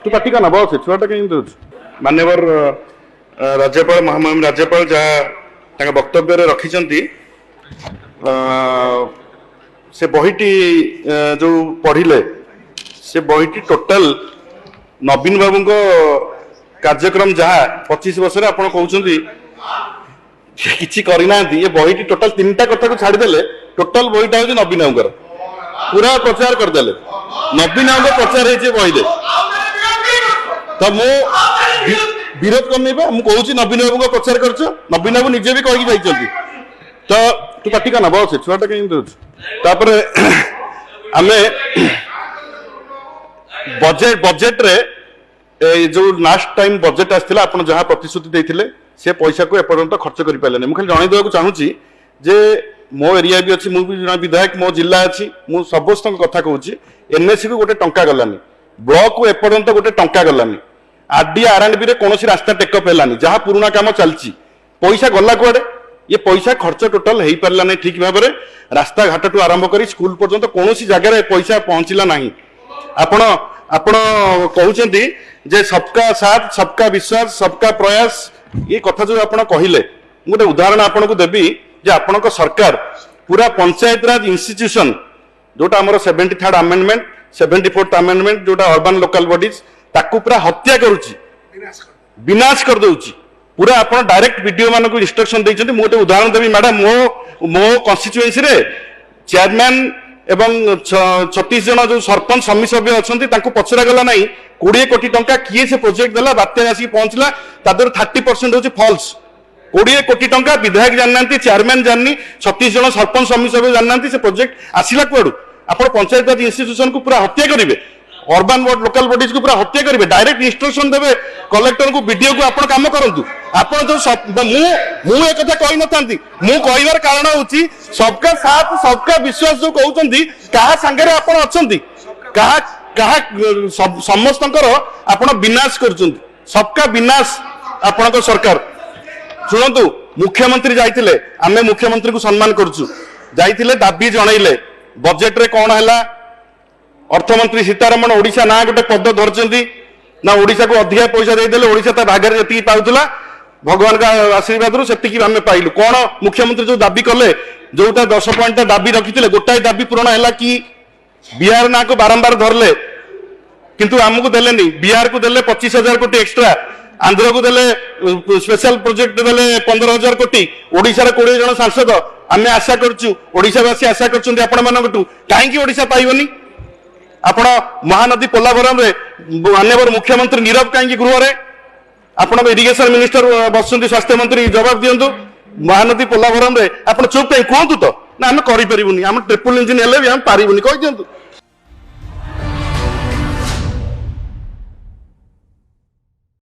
तू पार्टी का ना बॉस है छुआटा कहीं तो मान्यवर राज्यपाल महामहिम राज्यपाल जहाँ वक्तव्य रखिंट से बहीटी जो पढ़िले से बहीटी टोटाल नवीन बाबू कार्यक्रम जहाँ 25 वर्ष आप कहते किसी करना ये बहीटी टोटाल 3टा कथा को छाड़देले टोटाल बहीटा हूँ नवीन बाबूर पूरा प्रचार करदे नवीन बाबू प्रचार हो बहीले तो मु विरोध करनी मुझे नवीन बाबू को प्रचार कर नवीन बाबू निजे भी कहीकि जाइए तो तू पार्टी का ना बस छुआटा कहीं तापर आम बजेट रे जो लास्ट टाइम बजेट आसला आप जहाँ प्रतिश्रुति देते से पैसा को एपर्यंत खर्च कर पारे मुझे खाली जनईदेक चाहूँगी जे मो एरिया भी अच्छी मुझे विधायक मो जिला अच्छी मुझे समस्त कथा कहूँ एनएससी को गोटे टंका गलानी ब्लॉक को एपर्यंत गोटे टंका गलानी आरडी आरएंडबी कौन रास्ता टेकअप है जहाँ पुराना काम चलती पैसा गला कुआडे ये पैसा खर्च टोटाल हो पारा नहीं ठीक भाव में रास्ता घाट टू आरंभ कर स्कूल पर्यंत कौन जगह पैसा पहुंचला नहीं आपण आपण कहते जे सबका साथ सबका विश्वास सबका प्रयास ये कथा जो आप कहले गोटे उदाहरण आपको देवी जे आपण सरकार पूरा पंचायत राज इंस्टीट्यूशन जोटा आम 73rd अमेंडमेंट 74th अमेंडमेंट जोटा अर्बन लोकल बॉडीज ताकू पूरा हत्या करुच्ची विनाश कर दउची पूरा आप डायरेक्ट वीडियो मान को इंस्ट्रक्शन देते मुझे उदाहरण देवी मैडम मो कन्स्टिट्युएंसी रे चेयरमैन एवं 36 जन जो सरपंच समिति सभ्य अच्छा पचरा गला ना 20 कोटी टंका किए से प्रोजेक्ट देला बात्या आसिक पहुंचला तादर 30% हूँ फॉल्स 20 कोटी टंका विधायक जानना चेयरमैन जाननी 36 जन सरपंच समिति सभ्य जानना से प्रोजेक्ट आसला कुआड़ू आप पंचायत राज इंस्टीट्यूशन को पूरा हत्या करेंगे अर्बन बोर्ड लोकल बॉडीज को पूरा हत्या करेंगे डायरेक्ट इंस्ट्रक्शन देवे कलेक्टर को बीडीओ को आप काम करूँ आप जो मुझे एक कही न था मु कहबार कारण हूँ सबका साथ सबका विश्वास जो कहते क्या सांगे आप समस्त आप विनाश कर सबका विनाश आपण सरकार शुणु मुख्यमंत्री जाइए आम मुख्यमंत्री को सम्मान करुचु जाइए दाबी जनइले बजेट रे कौन है अर्थमंत्री सीतारमण ओडिशा ना गोटे पद धरती ना ओडिशा को अधिका पैसा देदेले ओडिशा ता भागर जी पाउला भगवान का आशीर्वाद से आम पाइलु कौन मुख्यमंत्री जो दाबी कले जोटा 10 पॉइंट दाबी रखी गोटाए दाबी पूरण है कि बिहार ना को बारंबार धरले किंतु आमको देलेनी बिहार को देले 25,000 कोटी एक्सट्रा आंध्र को देले स्पेशल प्रोजेक्ट देले 15,000 कोटी ओडिशा 20 जन सांसद आम आशा करचु ओडिशावासी आशा करछन्ते आपण मानकटू काहेकि ओडिशा पाइबनी आपण महानदी पोलाभरम रे माननीय मुख्यमंत्री नीरव कहीं गृह रे आपण इरिगेशन मिनिस्टर बसुंती स्वास्थ्य मंत्री जवाब दियंतु महानदी पोलाभरम रे आपण चुप कहीं कहतु तो ना आम करि परिबुनी आम ट्रिपल इंजिन हेले भी आम पारिबुनी कहि दियंतु